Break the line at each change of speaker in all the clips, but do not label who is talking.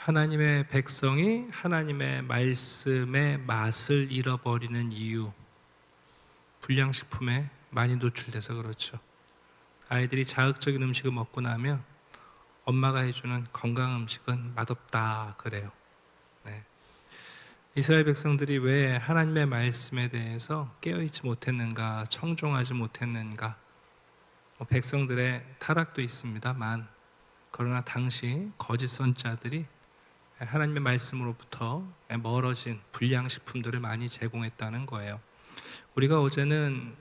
하나님의 백성이 하나님의 말씀의 맛을 잃어버리는 이유, 불량식품에 많이 노출돼서 그렇죠. 아이들이 자극적인 음식을 먹고 나면 엄마가 해주는 건강 음식은 맛없다 그래요. 네. 이스라엘 백성들이 왜 하나님의 말씀에 대해서 깨어있지 못했는가, 청종하지 못했는가. 백성들의 타락도 있습니다만, 그러나 당시 거짓 선자들이 하나님의 말씀으로부터 멀어진 불량식품들을 많이 제공했다는 거예요. 우리가 어제는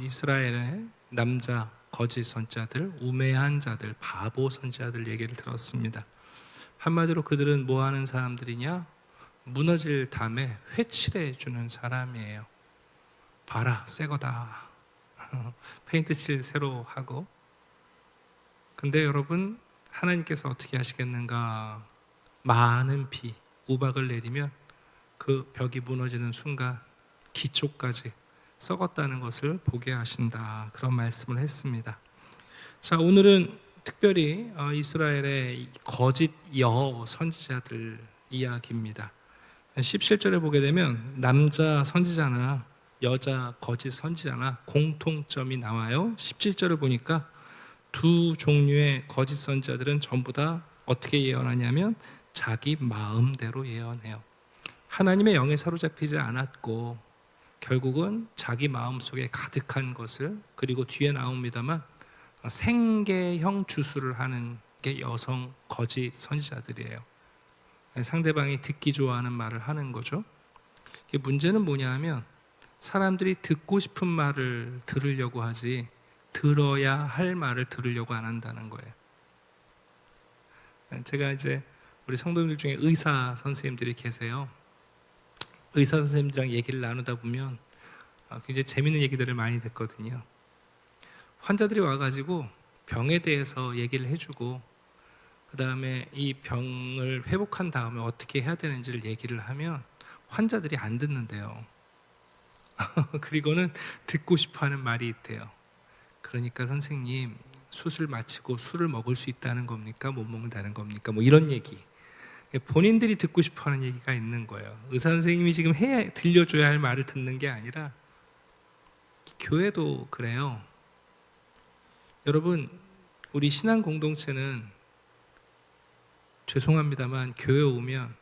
이스라엘의 남자 거짓 선자들, 우매한 자들, 바보 선자들 얘기를 들었습니다. 한마디로 그들은 뭐 하는 사람들이냐? 무너질 담에 회칠해 주는 사람이에요. 봐라, 새거다. 페인트 칠 새로 하고. 근데 여러분, 하나님께서 어떻게 하시겠는가? 많은 비, 우박을 내리면 그 벽이 무너지는 순간 기초까지 썩었다는 것을 보게 하신다. 그런 말씀을 했습니다. 자, 오늘은 특별히 이스라엘의 거짓 여호 선지자들 이야기입니다. 17절에 보게 되면 남자 선지자나 여자 거짓 선지자나 공통점이 나와요. 17절을 보니까 두 종류의 거짓 선지자들은 전부 다 어떻게 예언하냐면 자기 마음대로 예언해요. 하나님의 영에 사로잡히지 않았고 결국은 자기 마음속에 가득한 것을, 그리고 뒤에 나옵니다만 생계형 주술을 하는 게 여성 거짓 선지자들이에요. 상대방이 듣기 좋아하는 말을 하는 거죠. 문제는 뭐냐 하면 사람들이 듣고 싶은 말을 들으려고 하지 들어야 할 말을 들으려고 안 한다는 거예요. 제가 이제 우리 성도님들 중에 의사 선생님들이 계세요. 의사 선생님들이랑 얘기를 나누다 보면 굉장히 재밌는 얘기들을 많이 듣거든요. 환자들이 와가지고 병에 대해서 얘기를 해주고, 그 다음에 이 병을 회복한 다음에 어떻게 해야 되는지를 얘기를 하면 환자들이 안 듣는데요. 그리고는 듣고 싶어하는 말이 있대요. 그러니까 선생님, 수술 마치고 술을 먹을 수 있다는 겁니까? 못 먹는다는 겁니까? 뭐 이런 얘기. 본인들이 듣고 싶어하는 얘기가 있는 거예요. 의사 선생님이 지금 들려줘야 할 말을 듣는 게 아니라, 교회도 그래요. 여러분, 우리 신앙 공동체는 죄송합니다만 교회 오면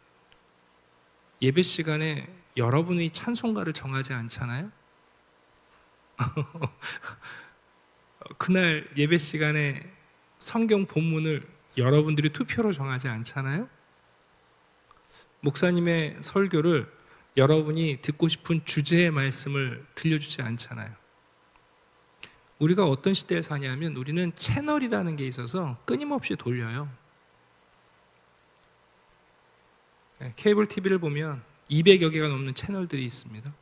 예배 시간에 여러분이 찬송가를 정하지 않잖아요. 그날 예배 시간에 성경 본문을 여러분들이 투표로 정하지 않잖아요. 목사님의 설교를 여러분이 듣고 싶은 주제의 말씀을 들려주지 않잖아요. 우리가 어떤 시대에 사냐면 우리는 채널이라는 게 있어서 끊임없이 돌려요. 케이블 TV를 보면 200여 개가 넘는 채널들이 있습니다.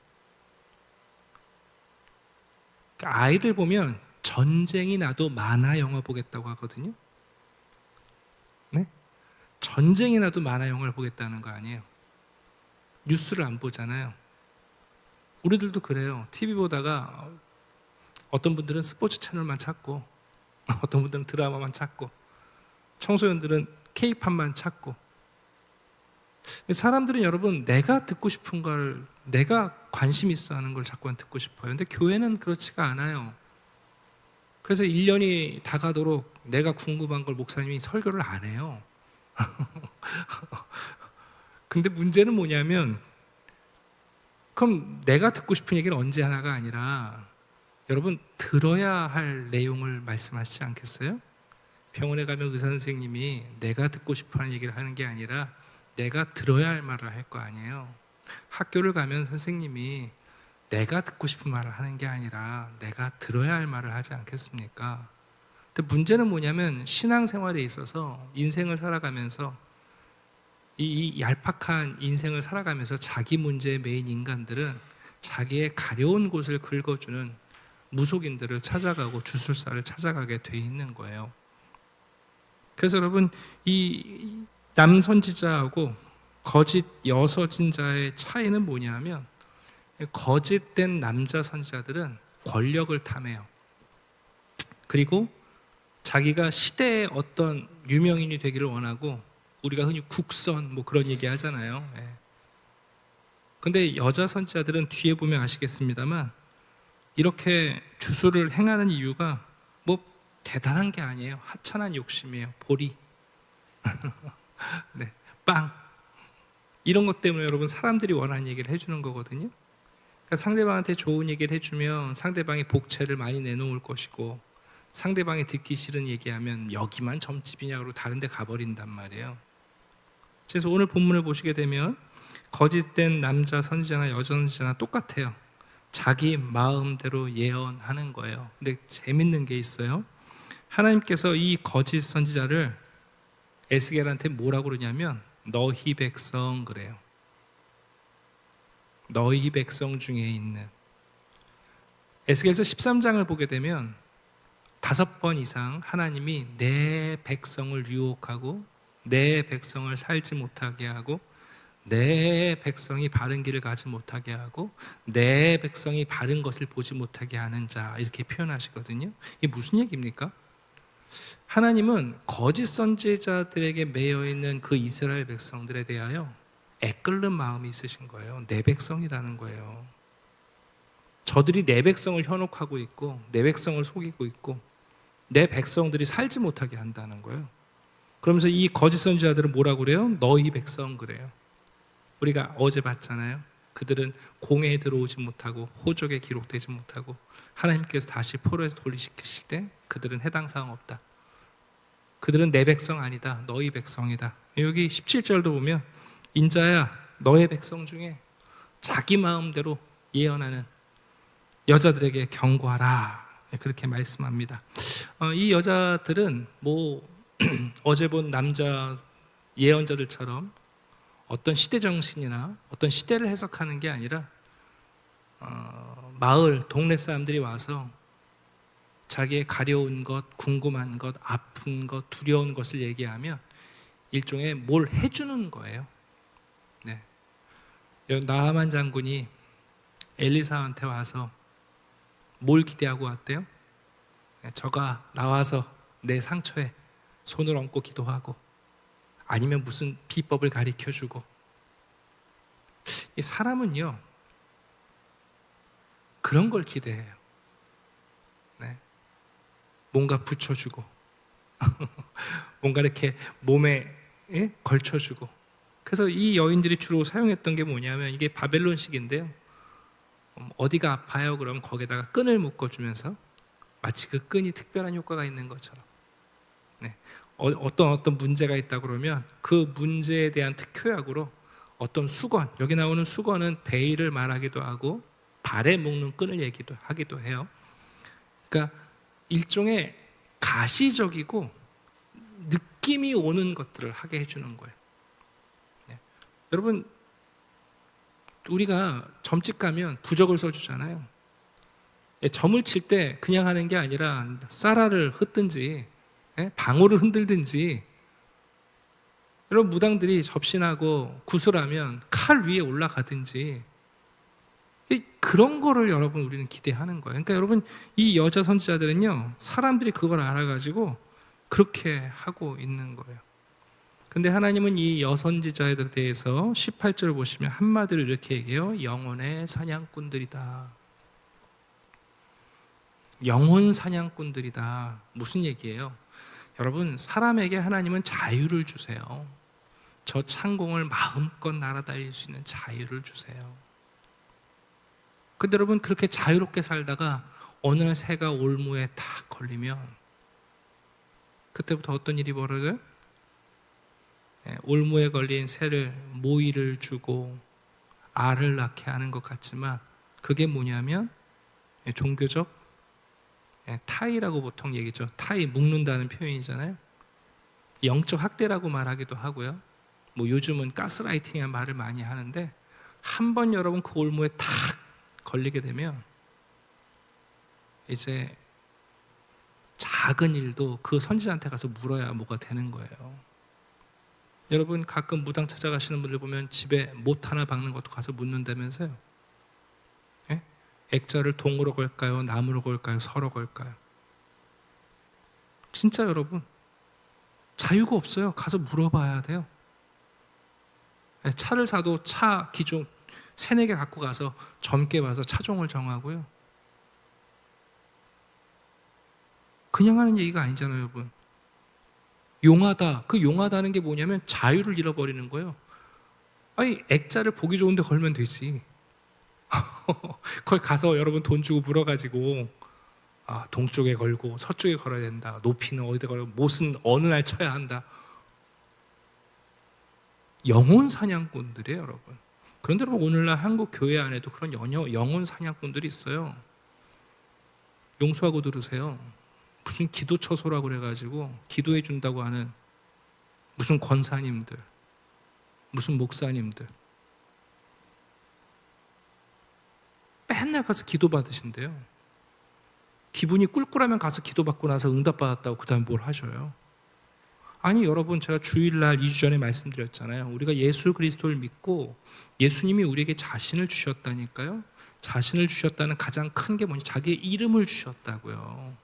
아이들 보면 전쟁이 나도 만화 영화 보겠다고 하거든요. 네? 전쟁이 나도 만화 영화를 보겠다는 거 아니에요. 뉴스를 안 보잖아요. 우리들도 그래요. TV 보다가 어떤 분들은 스포츠 채널만 찾고, 어떤 분들은 드라마만 찾고, 청소년들은 K-팝만 찾고. 사람들은 여러분, 내가 듣고 싶은 걸, 내가 관심 있어 하는 걸 자꾸만 듣고 싶어요. 근데 교회는 그렇지가 않아요. 그래서 1년이 다 가도록 내가 궁금한 걸 목사님이 설교를 안 해요. 근데 문제는 뭐냐면, 그럼 내가 듣고 싶은 얘기는 언제 하나가 아니라 여러분, 들어야 할 내용을 말씀하시지 않겠어요? 병원에 가면 의사 선생님이 내가 듣고 싶어하는 얘기를 하는 게 아니라 내가 들어야 할 말을 할 거 아니에요. 학교를 가면 선생님이 내가 듣고 싶은 말을 하는 게 아니라 내가 들어야 할 말을 하지 않겠습니까? 근데 문제는 뭐냐면 신앙생활에 있어서 인생을 살아가면서 이 얄팍한 인생을 살아가면서 자기 문제에 매인 인간들은 자기의 가려운 곳을 긁어주는 무속인들을 찾아가고 주술사를 찾아가게 돼 있는 거예요. 그래서 여러분, 이 남선지자하고 거짓 여선지자의 차이는 뭐냐면, 거짓된 남자 선지자들은 권력을 탐해요. 그리고 자기가 시대의 어떤 유명인이 되기를 원하고 우리가 흔히 국선 뭐 그런 얘기 하잖아요. 예. 근데 여자 선지자들은 뒤에 보면 아시겠습니다만 이렇게 주술을 행하는 이유가 뭐 대단한 게 아니에요. 하찮은 욕심이에요. 보리, 네, 빵 이런 것 때문에 여러분 사람들이 원하는 얘기를 해주는 거거든요. 그러니까 상대방한테 좋은 얘기를 해주면 상대방이 복채를 많이 내놓을 것이고 상대방이 듣기 싫은 얘기하면 여기만 점집이냐고 다른 데 가버린단 말이에요. 그래서 오늘 본문을 보시게 되면 거짓된 남자 선지자나 여자 선지자나 똑같아요. 자기 마음대로 예언하는 거예요. 근데 재밌는 게 있어요. 하나님께서 이 거짓 선지자를 에스겔한테 뭐라고 그러냐면 너희 백성 그래요. 너희 백성 중에 있는. 에스겔서 13장을 보게 되면 5번 이상 하나님이 내 백성을 유혹하고 내 백성을 살지 못하게 하고 내 백성이 바른 길을 가지 못하게 하고 내 백성이 바른 것을 보지 못하게 하는 자 이렇게 표현하시거든요. 이게 무슨 얘기입니까? 하나님은 거짓 선지자들에게 매여 있는 그 이스라엘 백성들에 대하여 애끓는 마음이 있으신 거예요. 내 백성이라는 거예요. 저들이 내 백성을 현혹하고 있고 내 백성을 속이고 있고 내 백성들이 살지 못하게 한다는 거예요. 그러면서 이 거짓 선지자들은 뭐라고 그래요? 너희 백성 그래요. 우리가 어제 봤잖아요. 그들은 공회에 들어오지 못하고 호족에 기록되지 못하고 하나님께서 다시 포로에서 돌리시키실 때 그들은 해당 사항 없다. 그들은 내 백성 아니다. 너희 백성이다. 여기 17절도 보면 인자야 너의 백성 중에 자기 마음대로 예언하는 여자들에게 경고하라. 그렇게 말씀합니다. 이 여자들은 뭐 어제 본 남자 예언자들처럼 어떤 시대 정신이나 어떤 시대를 해석하는 게 아니라 마을 동네 사람들이 와서 자기의 가려운 것, 궁금한 것, 아픈 것, 두려운 것을 얘기하면 일종의 뭘 해주는 거예요. 네. 나하만 장군이 엘리사한테 와서 뭘 기대하고 왔대요? 저가 나와서 내 상처에 손을 얹고 기도하고 아니면 무슨 비법을 가르쳐주고. 이 사람은요 그런 걸 기대해요. 네. 뭔가 붙여주고 뭔가 이렇게 몸에 걸쳐주고. 그래서 이 여인들이 주로 사용했던 게 뭐냐면 이게 바벨론식인데요. 어디가 아파요? 그러면 거기다가 끈을 묶어주면서 마치 그 끈이 특별한 효과가 있는 것처럼. 네. 어떤 문제가 있다 그러면 그 문제에 대한 특효약으로 어떤 수건, 여기 나오는 수건은 베일을 말하기도 하고 발에 묶는 끈을 하기도 해요. 그러니까 일종의 가시적이고 느낌이 오는 것들을 하게 해주는 거예요. 네. 여러분 우리가 점집 가면 부적을 써주잖아요. 점을 칠 때 그냥 하는 게 아니라 쌀알을 흩든지 방울을 흔들든지. 여러분 무당들이 접신하고 구슬하면 칼 위에 올라가든지 그런 거를 여러분 우리는 기대하는 거예요. 그러니까 여러분 이 여자 선지자들은요 사람들이 그걸 알아가지고 그렇게 하고 있는 거예요. 근데 하나님은 이 여선지자들에 대해서 18절을 보시면 한마디로 이렇게 얘기해요. 영혼의 사냥꾼들이다. 영혼 사냥꾼들이다. 무슨 얘기예요? 여러분 사람에게 하나님은 자유를 주세요. 저 창공을 마음껏 날아다닐 수 있는 자유를 주세요. 근데 여러분 그렇게 자유롭게 살다가 어느 날 새가 올무에 탁 걸리면 그때부터 어떤 일이 벌어져요? 올무에 걸린 새를 모이를 주고 알을 낳게 하는 것 같지만 그게 뭐냐면 종교적 타이라고 보통 얘기죠. 타이, 묶는다는 표현이잖아요. 영적 학대라고 말하기도 하고요. 뭐 요즘은 가스라이팅이라는 말을 많이 하는데 한번 여러분 그 올무에 탁 걸리게 되면 이제 작은 일도 그 선지자한테 가서 물어야 뭐가 되는 거예요. 여러분 가끔 무당 찾아가시는 분들 보면 집에 못 하나 박는 것도 가서 묻는다면서요. 액자를 동으로 걸까요? 나무로 걸까요? 서로 걸까요? 진짜 여러분 자유가 없어요. 가서 물어봐야 돼요. 차를 사도 차 기종 3-4개 갖고 가서 젊게 봐서 차종을 정하고요. 그냥 하는 얘기가 아니잖아요, 여러분. 용하다. 그 용하다는 게 뭐냐면 자유를 잃어버리는 거예요. 아니, 액자를 보기 좋은데 걸면 되지. 거기 가서 여러분 돈 주고 물어가지고 동쪽에 걸고 서쪽에 걸어야 된다. 높이는 어디다 걸고 못은 어느 날 쳐야 한다. 영혼 사냥꾼들이에요, 여러분. 그런데 여러분, 오늘날 한국 교회 안에도 그런 영혼 사냥꾼들이 있어요. 용서하고 들으세요. 무슨 기도 처소라고 그래가지고 기도해 준다고 하는 무슨 권사님들, 무슨 목사님들 맨날 가서 기도 받으신대요. 기분이 꿀꿀하면 가서 기도 받고 나서 응답 받았다고 그 다음에 뭘 하셔요? 아니, 여러분, 제가 주일날 2주 전에 말씀드렸잖아요. 우리가 예수 그리스도를 믿고 예수님이 우리에게 자신을 주셨다니까요. 자신을 주셨다는 가장 큰 게 뭐냐? 자기의 이름을 주셨다고요.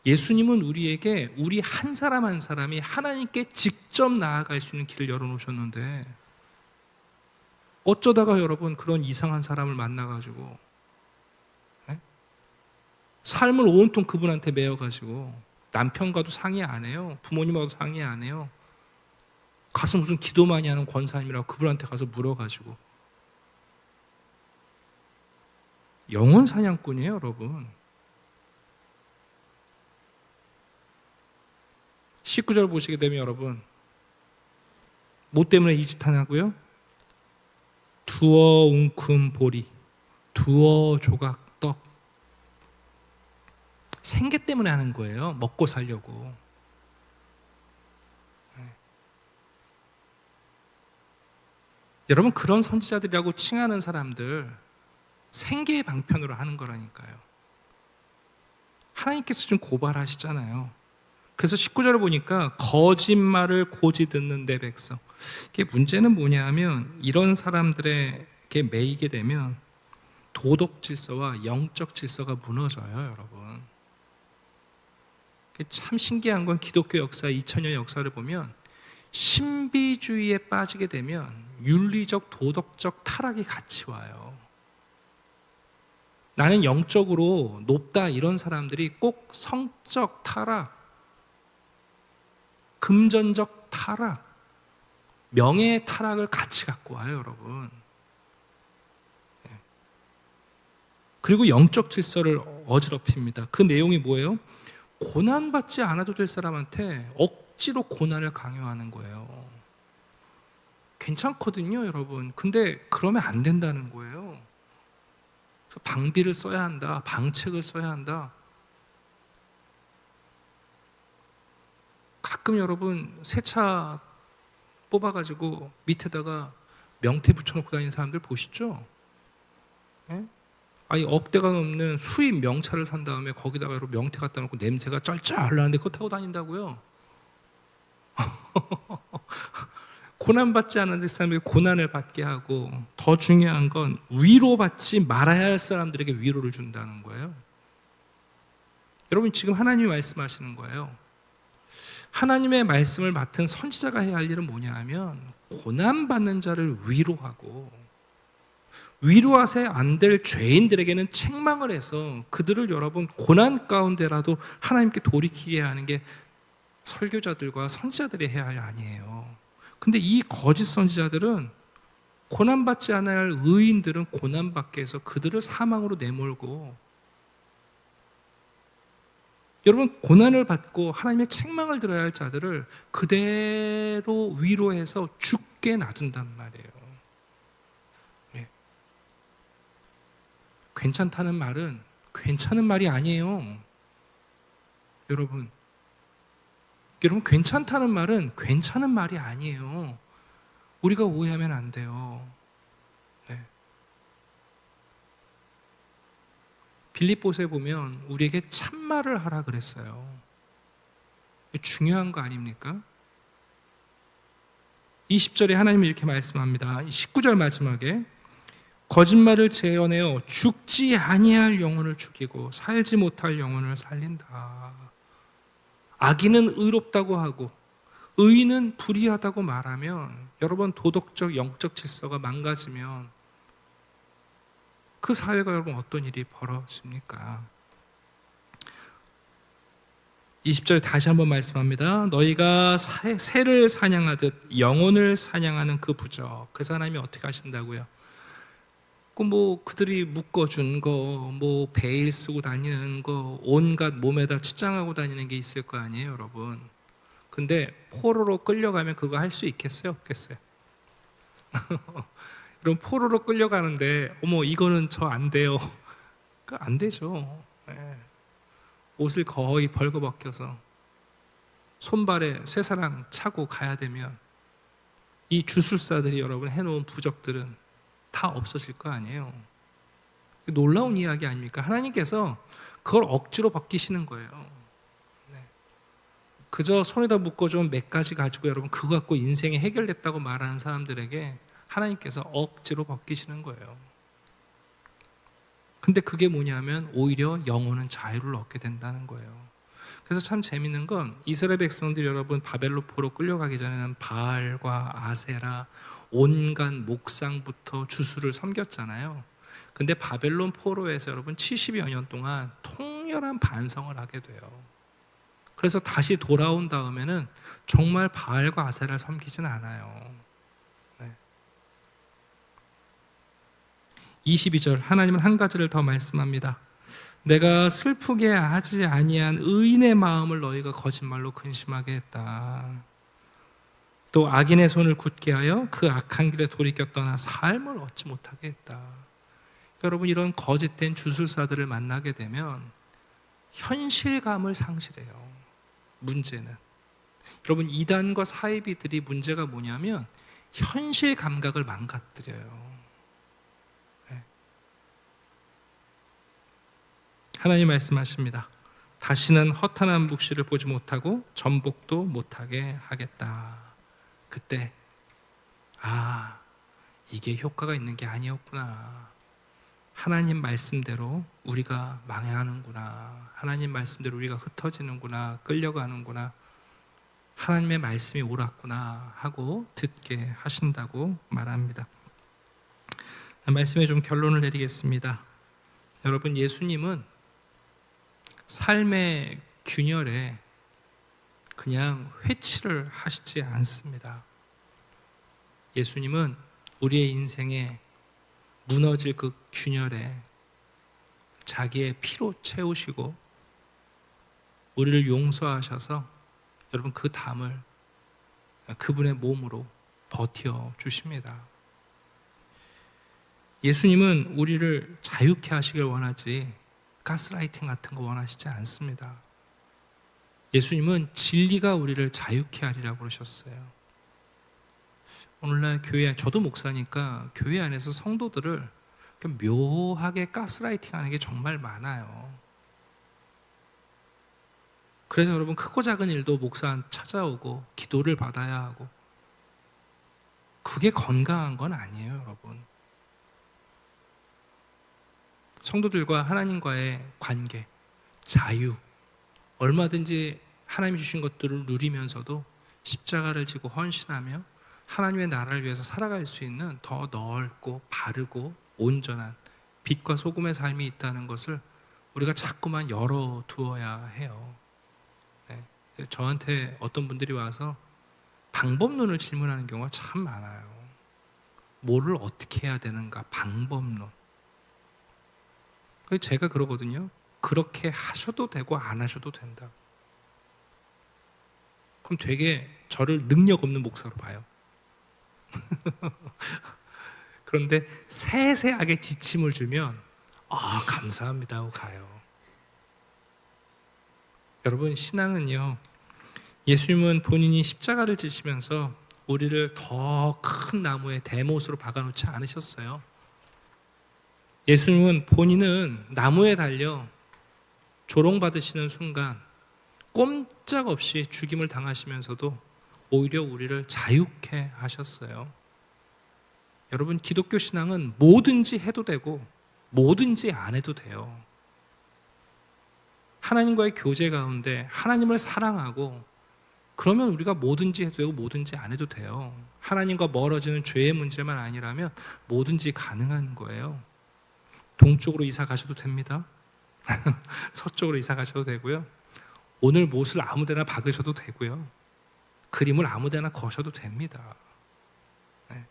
예수님은 우리에게 우리 한 사람 한 사람이 하나님께 직접 나아갈 수 있는 길을 열어놓으셨는데 어쩌다가 여러분 그런 이상한 사람을 만나가지고 삶을 온통 그분한테 매여가지고 남편과도 상의 안 해요. 부모님하고도 상의 안 해요. 가서 무슨 기도 많이 하는 권사님이라고 그분한테 가서 물어가지고 영혼 사냥꾼이에요, 여러분. 19절 보시게 되면 여러분, 뭐 때문에 이 짓 하냐고요? 두어 웅큼 보리, 두어 조각 떡. 생계 때문에 하는 거예요. 먹고 살려고. 여러분, 그런 선지자들이라고 칭하는 사람들 생계의 방편으로 하는 거라니까요. 하나님께서 좀 고발하시잖아요. 그래서 19절을 보니까 거짓말을 고지 듣는 내 백성. 이게 문제는 뭐냐면 이런 사람들에게 매이게 되면 도덕 질서와 영적 질서가 무너져요, 여러분. 참 신기한 건 기독교 역사 2000년 역사를 보면 신비주의에 빠지게 되면 윤리적 도덕적 타락이 같이 와요. 나는 영적으로 높다 이런 사람들이 꼭 성적 타락, 금전적 타락, 명예의 타락을 같이 갖고 와요, 여러분. 그리고 영적 질서를 어지럽힙니다. 그 내용이 뭐예요? 고난받지 않아도 될 사람한테 억지로 고난을 강요하는 거예요. 괜찮거든요, 여러분. 근데 그러면 안 된다는 거예요. 방비를 써야 한다, 방책을 써야 한다. 가끔 여러분 새 차 뽑아가지고 밑에다가 명태 붙여놓고 다니는 사람들 보시죠? 예? 아니, 억대가 넘는 수입 명차를 산 다음에 거기다가 여러분 명태 갖다 놓고 냄새가 쩔쩔 나는데 그거 타고 다닌다고요? 고난받지 않은 사람에게 고난을 받게 하고, 더 중요한 건 위로받지 말아야 할 사람들에게 위로를 준다는 거예요. 여러분, 지금 하나님이 말씀하시는 거예요. 하나님의 말씀을 맡은 선지자가 해야 할 일은 뭐냐 하면 고난받는 자를 위로하고, 위로하세 안 될 죄인들에게는 책망을 해서 그들을 여러분 고난 가운데라도 하나님께 돌이키게 하는 게 설교자들과 선지자들이 해야 할 일 아니에요. 근데 이 거짓 선지자들은 고난받지 않아야 할 의인들은 고난받게 해서 그들을 사망으로 내몰고, 여러분 고난을 받고 하나님의 책망을 들어야 할 자들을 그대로 위로해서 죽게 놔둔단 말이에요. 예. 괜찮다는 말은 괜찮은 말이 아니에요. 여러분 괜찮다는 말은 괜찮은 말이 아니에요. 우리가 오해하면 안 돼요. 네. 빌립보서에 보면 우리에게 참말을 하라 그랬어요. 중요한 거 아닙니까? 20절에 하나님이 이렇게 말씀합니다. 19절 마지막에 거짓말을 재현해요 죽지 아니할 영혼을 죽이고 살지 못할 영혼을 살린다. 악인은 의롭다고 하고 의인은 불의하다고 말하면 여러분 도덕적 영적 질서가 망가지면 그 사회가 여러분 어떤 일이 벌어집니까? 20절에 다시 한번 말씀합니다. 너희가 새를 사냥하듯 영혼을 사냥하는 그 부적. 그래서 하나님이 어떻게 하신다고요? 그들이 묶어준 거, 베일 쓰고 다니는 거, 온갖 몸에다 치장하고 다니는 게 있을 거 아니에요, 여러분. 근데 포로로 끌려가면 그거 할 수 있겠어요, 없겠어요? 그럼 포로로 끌려가는데, 이거는 저 안 돼요. 안 되죠. 네. 옷을 거의 벌거벗겨서 손발에 쇠사랑 차고 가야 되면 이 주술사들이 여러분 해놓은 부적들은 다 없어질 거 아니에요. 놀라운 이야기 아닙니까? 하나님께서 그걸 억지로 벗기시는 거예요. 네. 그저 손에다 묶어준 몇 가지 가지고 여러분 그거 갖고 인생이 해결됐다고 말하는 사람들에게 하나님께서 억지로 벗기시는 거예요. 근데 그게 뭐냐면 오히려 영혼은 자유를 얻게 된다는 거예요. 그래서 참 재밌는 건 이스라엘 백성들이 여러분 바벨론 포로 끌려가기 전에는 바알과 아세라 온갖 목상부터 주수를 섬겼잖아요. 근데 바벨론 포로에서 여러분 70여 년 동안 통렬한 반성을 하게 돼요. 그래서 다시 돌아온 다음에는 정말 바알과 아세라를 섬기진 않아요. 22절 하나님은 한 가지를 더 말씀합니다. 내가 슬프게 하지 아니한 의인의 마음을 너희가 거짓말로 근심하게 했다. 또 악인의 손을 굳게 하여 그 악한 길에 돌이켜 떠나 삶을 얻지 못하게 했다. 그러니까 여러분 이런 거짓된 주술사들을 만나게 되면 현실감을 상실해요. 문제는 여러분 이단과 사이비들이 문제가 뭐냐면 현실 감각을 망가뜨려요. 하나님 말씀하십니다. 다시는 허탄한 묵시를 보지 못하고 전복도 못하게 하겠다. 그때 이게 효과가 있는 게 아니었구나. 하나님 말씀대로 우리가 망해하는구나. 하나님 말씀대로 우리가 흩어지는구나. 끌려가는구나. 하나님의 말씀이 옳았구나 하고 듣게 하신다고 말합니다. 말씀에 좀 결론을 내리겠습니다. 여러분 예수님은 삶의 균열에 그냥 회치를 하시지 않습니다. 예수님은 우리의 인생에 무너질 그 균열에 자기의 피로 채우시고 우리를 용서하셔서 여러분 그 담을 그분의 몸으로 버텨 주십니다. 예수님은 우리를 자유케 하시길 원하지 가스라이팅 같은 거 원하시지 않습니다. 예수님은 진리가 우리를 자유케 하리라고 그러셨어요. 오늘날 교회, 저도 목사니까 교회 안에서 성도들을 묘하게 가스라이팅 하는 게 정말 많아요. 그래서 여러분 크고 작은 일도 목사 찾아오고 기도를 받아야 하고 그게 건강한 건 아니에요, 여러분. 성도들과 하나님과의 관계, 자유, 얼마든지 하나님이 주신 것들을 누리면서도 십자가를 지고 헌신하며 하나님의 나라를 위해서 살아갈 수 있는 더 넓고 바르고 온전한 빛과 소금의 삶이 있다는 것을 우리가 자꾸만 열어두어야 해요. 네. 저한테 어떤 분들이 와서 방법론을 질문하는 경우가 참 많아요. 뭐를 어떻게 해야 되는가, 방법론. 제가 그러거든요. 그렇게 하셔도 되고 안 하셔도 된다. 그럼 되게 저를 능력 없는 목사로 봐요. 그런데 세세하게 지침을 주면 감사합니다 하고 가요. 여러분 신앙은요, 예수님은 본인이 십자가를 지시면서 우리를 더 큰 나무에 대못으로 박아놓지 않으셨어요. 예수님은 본인은 나무에 달려 조롱받으시는 순간 꼼짝없이 죽임을 당하시면서도 오히려 우리를 자유케 하셨어요. 여러분 기독교 신앙은 뭐든지 해도 되고 뭐든지 안 해도 돼요. 하나님과의 교제 가운데 하나님을 사랑하고, 그러면 우리가 뭐든지 해도 되고 뭐든지 안 해도 돼요. 하나님과 멀어지는 죄의 문제만 아니라면 뭐든지 가능한 거예요. 동쪽으로 이사 가셔도 됩니다. 서쪽으로 이사 가셔도 되고요. 오늘 못을 아무 데나 박으셔도 되고요. 그림을 아무 데나 거셔도 됩니다. 네.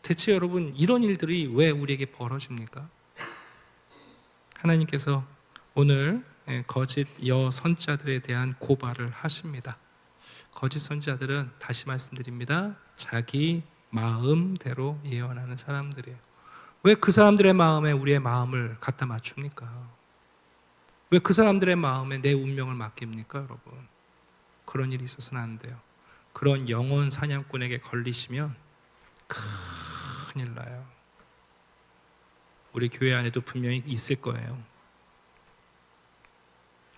대체 여러분, 이런 일들이 왜 우리에게 벌어집니까? 하나님께서 오늘 거짓 여선자들에 대한 고발을 하십니다. 거짓 선자들은, 다시 말씀드립니다, 자기 마음대로 예언하는 사람들이에요. 왜 그 사람들의 마음에 우리의 마음을 갖다 맞춥니까? 왜 그 사람들의 마음에 내 운명을 맡깁니까, 여러분? 그런 일이 있어서는 안 돼요. 그런 영혼 사냥꾼에게 걸리시면 큰일 나요. 우리 교회 안에도 분명히 있을 거예요.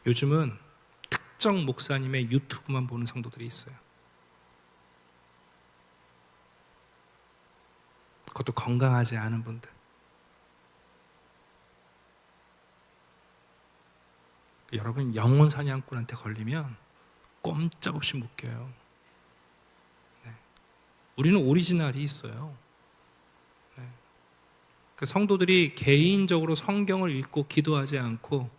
요즘은 특정 목사님의 유튜브만 보는 성도들이 있어요. 그것도 건강하지 않은 분들. 여러분, 영혼 사냥꾼한테 걸리면 꼼짝없이 묶여요. 네. 우리는 오리지널이 있어요. 네. 그 성도들이 개인적으로 성경을 읽고 기도하지 않고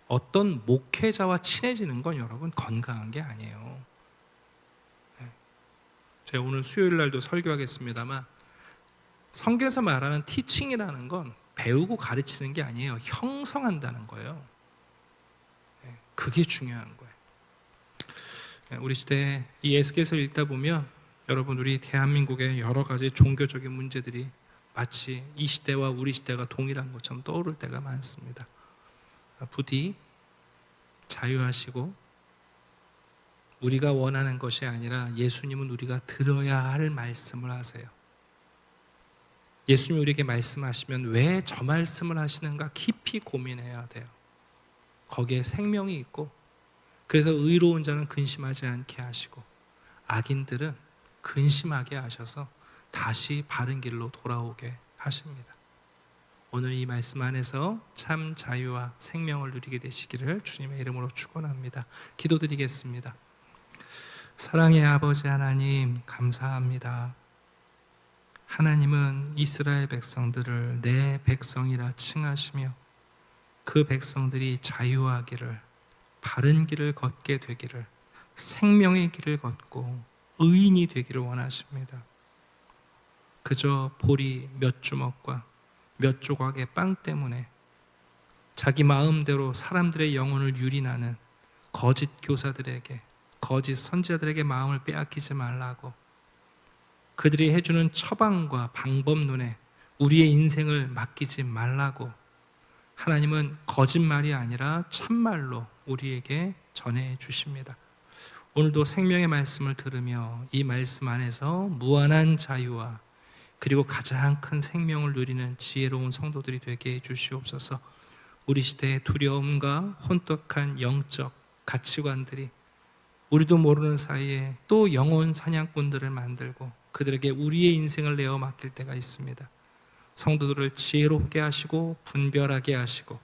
어떤 목회자와 친해지는 건 여러분 건강한 게 아니에요. 네. 제가 오늘 수요일 날도 설교하겠습니다만, 성경에서 말하는 티칭이라는 건 배우고 가르치는 게 아니에요. 형성한다는 거예요. 네. 그게 중요한 거예요. 네. 우리 시대에 이 에스겔서를 읽다 보면 여러분, 우리 대한민국의 여러 가지 종교적인 문제들이 마치 이 시대와 우리 시대가 동일한 것처럼 떠오를 때가 많습니다. 부디 자유하시고, 우리가 원하는 것이 아니라 예수님은 우리가 들어야 할 말씀을 하세요. 예수님이 우리에게 말씀하시면 왜 저 말씀을 하시는가 깊이 고민해야 돼요. 거기에 생명이 있고, 그래서 의로운 자는 근심하지 않게 하시고 악인들은 근심하게 하셔서 다시 바른 길로 돌아오게 하십니다. 오늘 이 말씀 안에서 참 자유와 생명을 누리게 되시기를 주님의 이름으로 축원합니다. 기도드리겠습니다. 사랑의 아버지 하나님, 감사합니다. 하나님은 이스라엘 백성들을 내 백성이라 칭하시며 그 백성들이 자유하기를, 바른 길을 걷게 되기를, 생명의 길을 걷고 의인이 되기를 원하십니다. 그저 보리 몇 주먹과 몇 조각의 빵 때문에 자기 마음대로 사람들의 영혼을 유린하는 거짓 교사들에게, 거짓 선지자들에게 마음을 빼앗기지 말라고, 그들이 해주는 처방과 방법론에 우리의 인생을 맡기지 말라고 하나님은 거짓말이 아니라 참말로 우리에게 전해 주십니다. 오늘도 생명의 말씀을 들으며 이 말씀 안에서 무한한 자유와 그리고 가장 큰 생명을 누리는 지혜로운 성도들이 되게 해주시옵소서. 우리 시대의 두려움과 혼떡한 영적 가치관들이 우리도 모르는 사이에 또 영혼 사냥꾼들을 만들고 그들에게 우리의 인생을 내어 맡길 때가 있습니다. 성도들을 지혜롭게 하시고 분별하게 하시고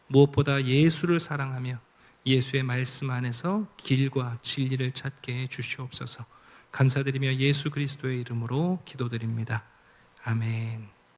무엇보다 예수를 사랑하며 예수의 말씀 안에서 길과 진리를 찾게 해 주시옵소서. 감사드리며 예수 그리스도의 이름으로 기도드립니다. 아멘.